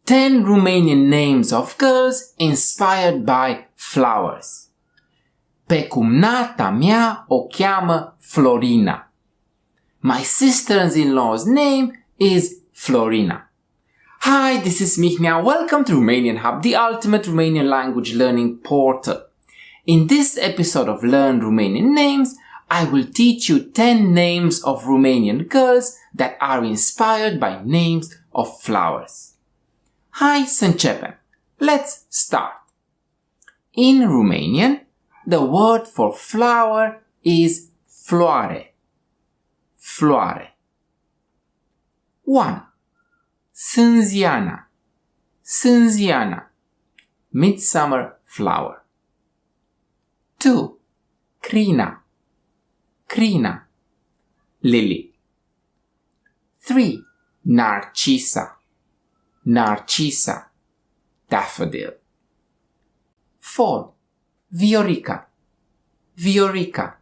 10 Romanian names of girls inspired by flowers. Pe cumnata mea o cheamă Florina. My sister-in-law's name is Florina. Hi, this is Mihnea. Welcome to Romanian Hub, the ultimate Romanian language learning portal. In this episode of Learn Romanian Names, I will teach you 10 names of Romanian girls that are inspired by names of flowers. Hai să începem. Let's start. In Romanian, the word for flower is floare. Floare. 1. Sînziana. Sînziana. Midsummer flower. 2. Crina. Crina. Lily. 3. Narcisa. Narcisa. Daffodil. 4. Viorica. Viorica.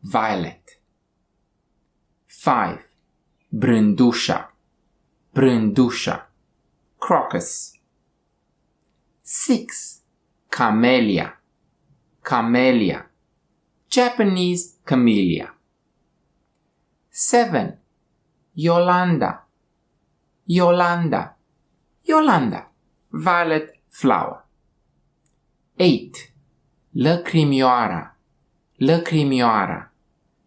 Violet. 5. Brândușa. Brândușa. Crocus. 6. Camelia. Camelia. Japanese camellia. 7. Yolanda. Yolanda. Yolanda. Violet flower. 8. Lăcrămioara. Lăcrămioara.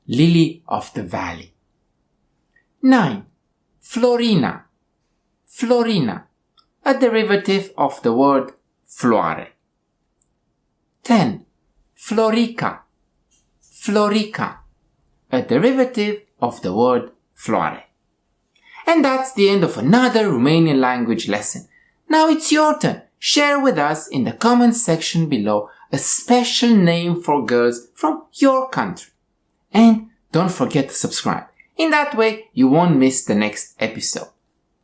Lily of the valley. 9. Florina. Florina. A derivative of the word floare. 10. Florica. Florica. A derivative of the word floare. And that's the end of another Romanian language lesson. Now it's your turn. Share with us in the comments section below a special name for girls from your country. And don't forget to subscribe. In that way, you won't miss the next episode.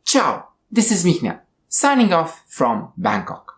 Ciao! This is Mihnea, signing off from Bangkok.